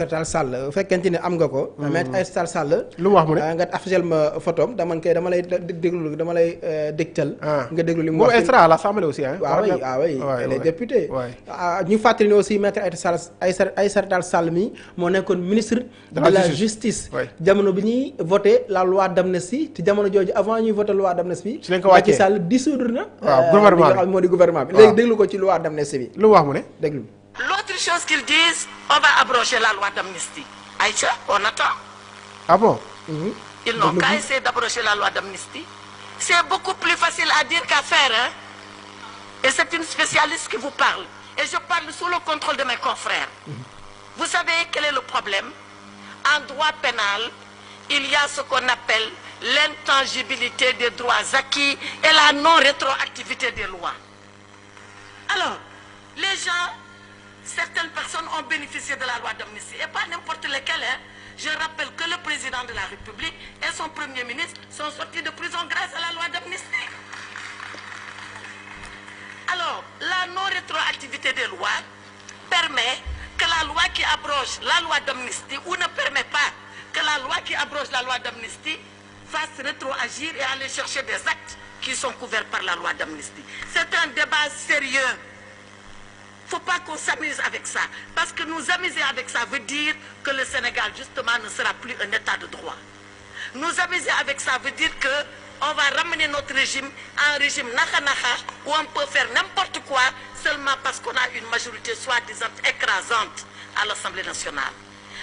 Aïssata Tall Sall bu fekkente ni am nga ko. mais Aïssata Tall Sall. lu mu wax mu ne nga affichel ma photom dama lay déglu dama lay dégtal. nga déglu li mu wax. moom extra à l'Assemblée aussi hein. waaw oui elle est députée. ñu fàttali ne aussi maître Aïssata Tall Sall mi moo nekkoon ministre. de la justice. jamono bi ñuy voté la loi d'amnistie te jamono jooju avant ñuy voté loi d'amnistie. ci lañ ko wàccee Macky Sall dissoudre na. waaw gouvernement bi moo di gouvernement bi. léegi déglu ko ci loi d'amnistie bi. lu mu wax mu ne déglu. L'autre chose qu'ils disent, on va abroger la loi d'amnistie. Aïcha, on attend. ah bon. Ils n'ont qu'à essayer d'abroger la loi d'amnistie. C'est beaucoup plus facile à dire qu'à faire. Hein? Et c'est une spécialiste qui vous parle. Et je parle sous le contrôle de mes confrères. Vous savez quel est le problème? En droit pénal, il y a ce qu'on appelle l'intangibilité des droits acquis et la non-rétroactivité des lois. Alors, les gens... Certaines personnes ont bénéficié de la loi d'amnistie et pas n'importe lesquelles. Hein. Je rappelle que le président de la République et son premier ministre sont sortis de prison grâce à la loi d'amnistie. Alors, la non-rétroactivité des lois permet que la loi qui abroge la loi d'amnistie ou ne permet pas que la loi qui abroge la loi d'amnistie fasse rétroagir et aller chercher des actes qui sont couverts par la loi d'amnistie. C'est un débat sérieux. Il ne faut pas qu'on s'amuse avec ça. Parce que nous amuser avec ça veut dire que le Sénégal, justement, ne sera plus un état de droit. Nous amuser avec ça veut dire qu'on va ramener notre régime à un régime naha-naha où on peut faire n'importe quoi seulement parce qu'on a une majorité soi-disant écrasante à l'Assemblée nationale.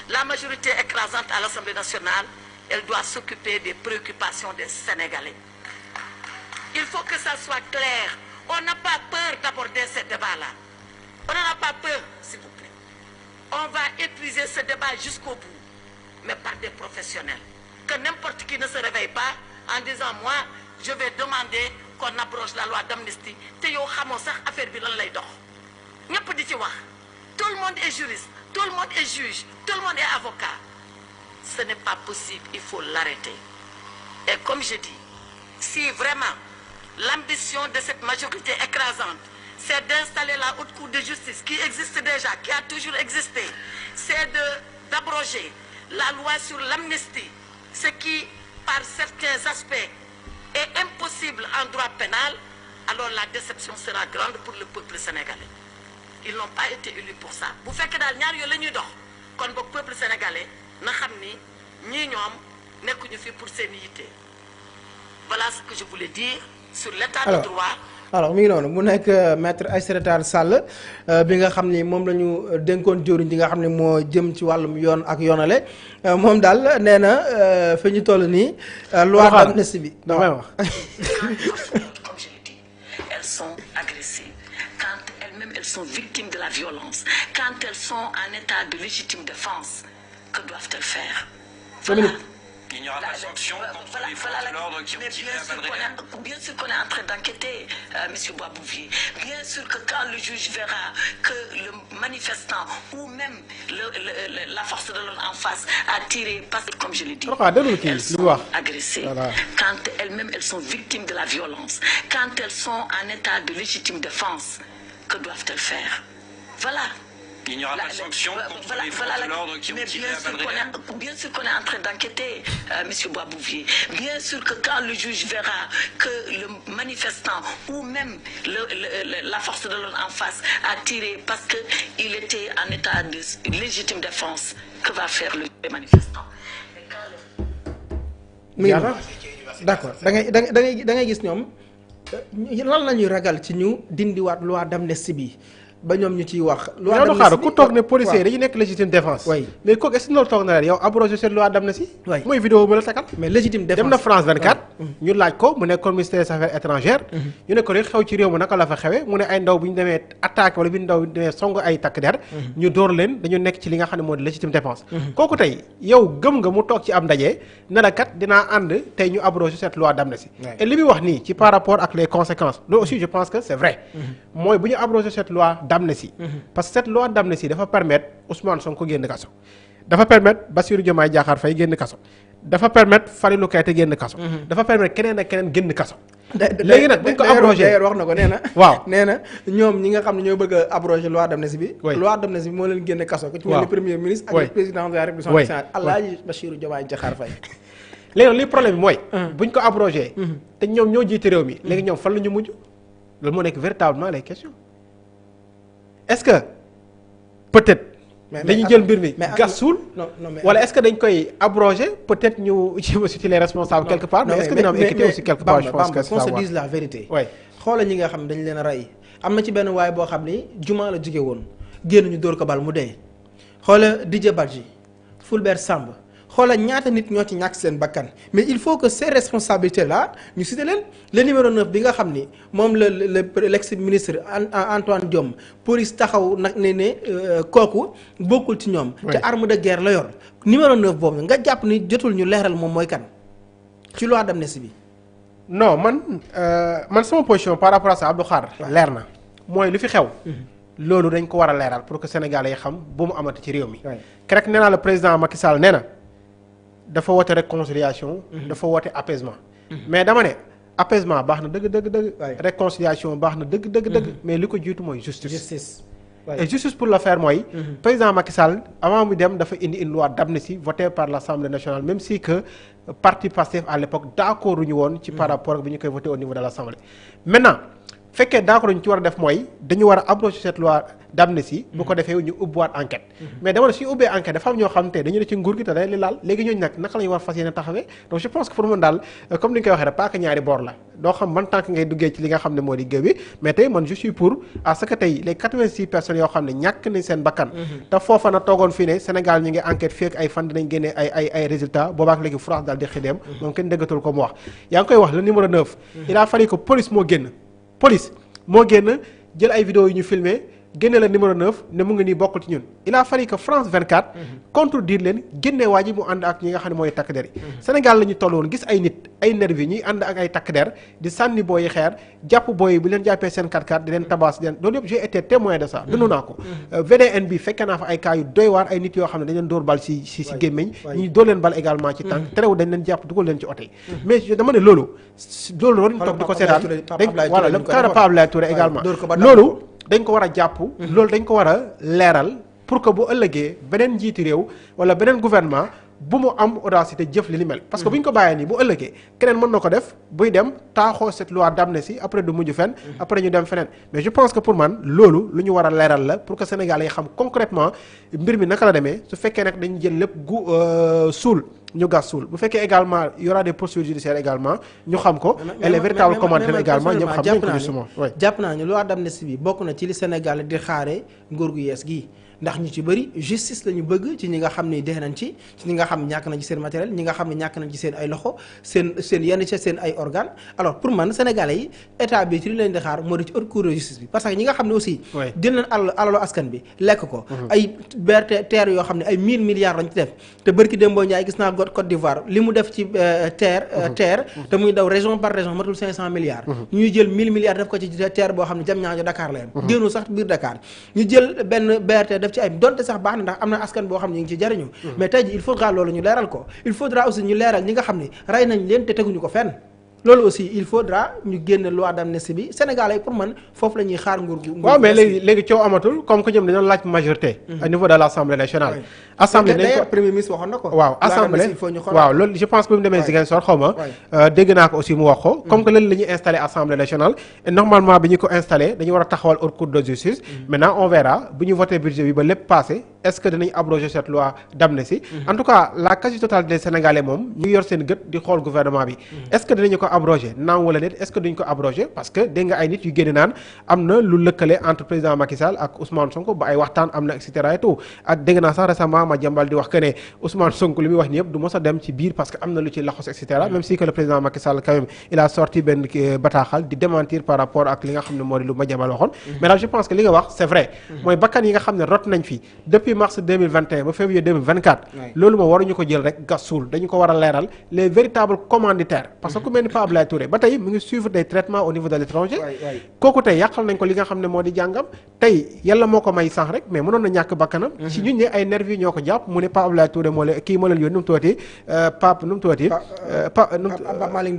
La majorité écrasante à l'Assemblée nationale, elle doit s'occuper des préoccupations des Sénégalais. Il faut que ça soit clair. On n'a pas peur d'aborder ces débats-là. On n'en a pas peur, s'il vous plaît. On va épuiser ce débat jusqu'au bout, mais par des professionnels. Que n'importe qui ne se réveille pas en disant, moi, je vais demander qu'on abroge la loi d'amnistie. Te yow xamoo sax affaire bi lan lay dox. ñëpp di ci wax. Tout le monde est juriste, tout le monde est juge, tout le monde est avocat. Ce n'est pas possible, il faut l'arrêter. Et comme je dis, si vraiment l'ambition de cette majorité écrasante, c'est d'installer la haute cour de justice qui existe déjà, qui a toujours existé. C'est d'abroger la loi sur l'amnistie, ce qui, par certains aspects, est impossible en droit pénal, alors la déception sera grande pour le peuple sénégalais. Ils n'ont pas été élus pour ça. Vous faites que dans le ñaar yo lañuy dox kon bok peuple sénégalais na xamni ñi ñom nekkuñu fi pour seen yité. Voilà ce que je voulais dire sur l'état de droit. Alors mi ngi noonu mu nekk maître Aïssata Tall Sall bi nga xam ni moom la ñu dénkoon jëriñ ji nga xam ne moo jëm ci wàllum yoon ak yoonale moom daal nee na fi ñu toll nii. loi d'amnistie bi damay wax. Comme je l'ai dit, elles sont agressées. Quand elles-mêmes elles sont victimes de la violence, quand elles sont en état de légitime défense, que doivent-elles faire? Voilà. Il n'y aura pas de sanction contre les forces de l'ordre qui ont tiré à balles réelles. Bien sûr qu'on est en train d'enquêter, M. Boisbouvier. Bien sûr que quand le juge verra que le manifestant ou même la force de l'ordre en face a tiré, parce que comme je l'ai dit, elles sont agressées. Voilà. Quand elles-mêmes elles sont victimes de la violence, quand elles sont en état de légitime défense, que doivent-elles faire? Voilà. Il n'y aura pas de sanction contre les forces de l'ordre qui ont tiré à balles réelles. Bien sûr qu'on est en train d'enquêter, M. Boisbouvier. Bien sûr que quand le juge verra que le manifestant ou même la force de l'ordre en face a tiré parce qu'il était en état de légitime défense, que va faire le manifestant? D'accord. Da ngay gis ñoom lan la ñuy ragal ci ñu dindiwaat loi d'amnistie bi. ba ñoom ñu ciy wax. loi d'amnistie xaaral ku toog ne policiers dañu nekk légitime défense. oui léegi kooku est-ce que loolu toog na leen yow abrogé cette loi d'amnistie. mooy vidéo bu la takkal. mais légitime défense dem na France 24. ñu laaj ko mu nekkoon ministère des affaires étrangères. ñu ne ko rek xew ci réew mi naka la fa xewee mu ne ay ndaw bu ñu demee attaqué wala bi ndaw bi demee song ay takk der. ñu door leen dañu nekk ci li nga xam ne moo di légitime défense. kooku tey yow gëm nga mu toog ci am ndaje ne la kat dinaa ànd tey ñu abrogé cette loi d'amnistie. et li muy wax nii ci par rapport ak les conséquences loolu aussi je pense que c'est vrai. mooy bu ñu abrogé cette loi d'amnistie. parce que cette loi d'amnistie dafa permettre Ousmane Sonko génn kaso dafa permettre Bassirou Diomaye Diakhar Faye génn kaso dafa permettre Fadilou Keïta génn kaso dafa permettre keneen ak keneen génn kaso léegi nag buñ ko abrogé d'ailleurs wax na ko nee na. waaw nee na ñoom ñi nga xam ne ñoo bëgg a abrogé loi d'amnistie bi. oui loi d'amnistie bi moo leen génne kaso. ku ci mel ni premier ministre. ak le président de la République. oui Alaaji Bassirou Diomaye Diakhar Faye. léegi li problème bi mooy. buñ ko abrogé. te ñoom ñoo jiite réew mi. léegi ñoom fan la ñu mujj. loolu moo nekk véritablement les questions est-ce que peut-être. dañuy jël mbir mi gas suul. wala est-ce que dañ koy abrogé peut-être ñu ci les responsables quelque part. mais est-ce que dina am équité aussi quelque part je pense que qu'on se dise la vérité. oui xoola ñi nga xam ne dañ leen a rey am na ci benn waay boo xam ni juma la jóge woon génn ñu dóor ko bal mu dee. xoola Didier Badji Fulbert Sambou xoola ñaata nit ñoo ci ñàkk seen bakkan mais il faut que ces responsabilités là ñu cité leen le numéro 9 bi nga xam ni moom la l'ex ministre Antoine Diome police taxaw nag ne kooku bokkul ci ñoom. te arme de guerre la yor numéro 9 boobu nga jàpp ni jotul ñu leeral moom mooy kan ci loi d'amnistie bi. non man sama position par rapport à ça Abdou Khadre leer na mooy li fi xew. loolu dañ ko war a leeral pour que Sénégalais yi xam bu mu amati ci réew mi. keroog nee naa le président Macky Sall nee na. dafa woote réconciliation dafa woote apaisement mais dama ne apaisement baax na dëgg réconciliation baax na dëgg mais li ko jiitu mooy justice et justice pour le faire mooy président Macky Sall avant mu dem dafa indi une loi d'amnistie votée par l'Assemblée nationale même si que parti Pastef à l'époque d'accord ñu woon ci par rapport ak bi ñu koy voté au niveau de l'Assemblée maintenant fekkee d'accord ñu ci war a def mooy dañu war a abroger cette loi d'amnistie bu ko defee ñu ubbiwaat enquête mais dama ne suñu ubbee enquête dafa am ñoo xam te dañu ne ci nguur gi te day li laal léegi ñooñu nag naka la ñu war fas yéene taxawee donc je pense que pour man daal comme ni ñu koy waxee rek pas que ñaari boor la doo xam man tant que ngay duggee ci li nga xam ne moo di géew bi mais tey man je suis pour à ce que tey les 86 personnes yoo xam ne ñàkk nañ seen bakkan te foofa na toogoon fii ne Sénégal ñu ngi enquête fii ak ay fan dinañ génnee ay résultats boobaak léegi France daal di xideem moom kenn déggatul ko mu wax yaa ngi koy wax le numéro 9 il a fallu que police moo génn jël ay vidéos yu ñu filmé génne la numéro 9 ne mu ngi nii bokkul ci ñun il a fallu que France 24 contredire leen génne waa ji mu ànd ak ñi nga xam ne mooy takk der yi Sénégal la ñu toll woon gis ay nit ay nervi ñuy ànd ak ay takk der di sànni booyi xeer jàpp booyi bu leen jàppee seen 4x4 di leen tabaas di leen loolu yëpp j'ai été témoin de ça dund naa ko VDN bi fekkee naa fa ay cas yu doy waar ay nit yoo xam ne dañ leen dóor bal si gémmiñ ñu dóor leen bal également ci tànk terew dañ leen jàpp dugal leen ci oto yi mais dama ne loolu waruñu toog di ko seetaan voilà le cas de Pape Abdoulaye Touré également loolu dañ ko war a jàpp loolu dañ ko war a leeral pour que bu ëllëgee beneen njiiti réew wala beneen gouvernement bu mu am audacité jëf li ni mel parce que bu ñu ko bàyyee nii bu ëllëgee keneen mën na ko def buy dem taaxoo cette loi d'amnistie après du mujj fenn après ñu dem feneen mais je pense que pour man loolu lu ñu war a leeral la pour que Sénégal yi xam concrètement mbir mi naka la demee su fekkee nag dañu jël lépp suul ñu gas suul bu fekkee également y aura des poursuites judiciaires également ñu xam ko et les véritables commentaires également ñëpp xam nañ ko justement jàpp naa ne loi d'amnistie bi bokk na ci li Sénégal di xaare nguur gu yees gii ndax ñu ci bëri justice la ñu bëgg ci ñi nga xam ne dee nañ ci ñi nga xam ne ñàkk nañ ci seen matériel ñi nga xam ne ñàkk nañ ci seen ay loxo seen yenn ci seen ay organes alors pour man sénégalais yi état bi ci li leen di xaar moo di ci haute cour de justice bi parce que ñi nga xam ne aussi dinañ alalu askan bi lekk ko ay BRT terre yoo xam ne ay 1000 milliards lañ ci def te bërki Dembo Ndiaye gis naa Côte d'Ivoire li mu def ci terre te muy daw région par région matul 500 milliards ñuy jël 1000 milliards def ko ci terre boo xam ne Diamniadio Dakar la yem génnu sax biir Dakar ñu jël benn BRT ci ay donte sax baax na ndax am na askan boo xam ne ñu ngi ci jariñu mais tey ji il faudra loolu ñu leeral ko il faudra aussi ñu leeral ñi nga xam ne rey nañ leen te teguñu ko fenn loolu aussi il faudra ñu génne loi d'amnistie bi Sénégalais pour man foofu la ñuy xaar nguur gu waaw mais léegi coow amatul comme que ñoom dañoo laaj majorité au niveau de l'Assemblée nationale assemblée dañ ko premier ministre waxoon na ko waaw assemblée waaw loolu je pense que bi mu demee Ziguinchor xaw ma dégg naa ko aussi mu wax ko comme que loolu la ñuy installé Assemblée nationale et normalement bi ñu ko installé dañu war a taxawal haute cour de justice maintenant on verra bu ñu voté budget bi ba lépp passé est-ce que danañ abroger cette loi d'amnistie en tout cas la quasi-totalité des Sénégalais moom ñu ngi yor seen gët di xool gouvernement bi est-ce que danañu ko abroger naam wala déet est-ce que duñ ko abroger parce que dégg nga ay nit yu génne naan am na lu lëkkale entre président Macky Sall ak Ousmane Sonko ba ay waxtaan am na et cetera et tout ak dégg naa sax récemment ma jàmbal di wax que ne Ousmane Sonko li muy wax ni yëpp du mos a dem ci biir parce que am na lu ci laxos et cetera même si que le président Macky Sall quand même il a sorti benn bataaxal di démentir par rapport ak li nga xam ne moo di lu ma jàmbal waxoon mais daal je pense que li nga wax c'est vrai mooy bakkan yi nga xam ne rot nañ fi depuis mars 2021 ba février 2024 loolu moo waruñu ko jël rek gas suul dañu ko war a leeral les véritables commanditaires parce que ku mel ni Pape Abdoulaye Touré ba tey mu ngi suivre des traitements au niveau de l'étranger kooku tey yàqal nañ ko li nga xam ne moo di jàngam tey yàlla moo ko may sax rek mais mënoon na ñàkk bakkanam si ñun ne ay nervi yi ñoo ko jàpp mu ne Pape Abdoulaye Touré moo leen kii moo leen yónni nu mu tuuti Pape nu mu tuuti Pape Malick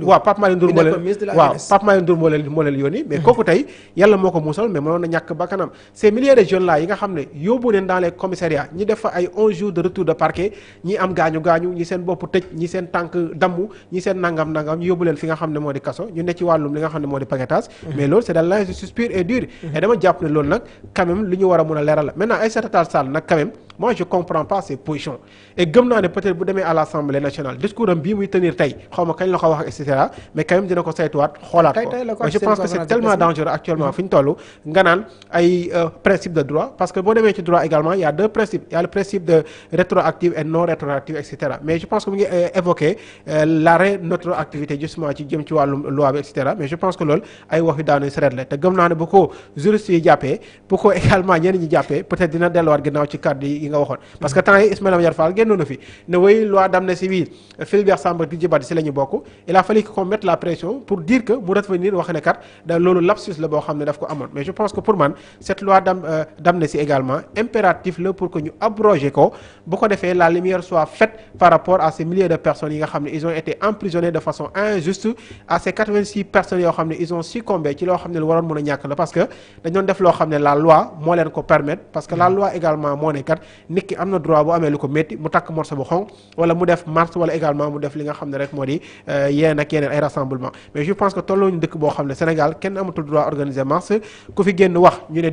Ndour moo leen waaw Pape Malick Ndour moo leen yónni mais kooku tey yàlla moo ko muusal mais mënoon na ñàkk bakkanam ces milliers de jeunes là yi nga xam ne yóbbu leen dans les commissariats ñi def fa ay 11 jours de retour de parquet ñi am gaañu ñi seen bopp tëj ñi seen tànk dammu ñi seen nangam ñu yóbbu leen fi nga xam ne moo di kaso ñu ne ci wàllum li nga xam ne moo di paquetage mais loolu c'est de l'injustice pure et dure et dama jàpp ne loolu nag quand même lu ñu war a mun a leeral la maintenant Aïssata Tall Sall nag quand même moi je comprends pas ses positions et gëm naa ne peut-être bu demee à l'Assemblée nationale discours am bii muy tenir tey xaw ma kañ la ko wax et cetera mais quand même dina ko saytuwaat xoolaat ko je pense que c'est tellement dangereux actuellement fi ñu toll nga naan ay principe de droit parce que boo demee ci droit également il y a deux principes il y a le principe de rétroactive et non rétroactive et cetera mais je pense que mu ngi évoquer l'arrêt de notre activité justement ci jëm ci wàllum loi bi et cetera mais je pense que loolu ay wax yu daanu sareet la te gëm naa ne bu ko juristes yi jàppee bu ko également ñenn ñi jàppee peut-être dina delluwaat ginnaaw ci kàddu yi nga waxoon parce que temps yi Ismaïla Madior Fall génnoon na fi ne way loi d'amnistie bi Fulbert Sambou Didier Badji si la ñu bokk il a fallu qu'on mette la pression pour dire que mu revenir wax ne kat da loolu lapsus la boo xam ne daf ko amoon mais je pense que pour man cette loi d'amnistie également impératif la pour que ñu abroger ko bu ko defee la lumière soit faite par rapport à ces milliers de personnes yi nga xam ne ils ont été emprisonnés de façon injuste à ces 86 personnes yoo xam ne ils ont succombé ci loo xam ne lu waroon mën a ñàkk la parce que dañoon def loo xam ne la loi moo leen ko permettre parce que la loi également moo ne kat nit ki am na droit bu amee lu ko métti mu takk morceau bu xonq wala mu def marche wala également mu def li nga xam ne rek moo di yeneen ak yeneen ay rassemblement mais je pense que tolloo ñu dëkk boo xam ne Sénégal kenn amatul droit organiser marche ku fi génn wax ñu ne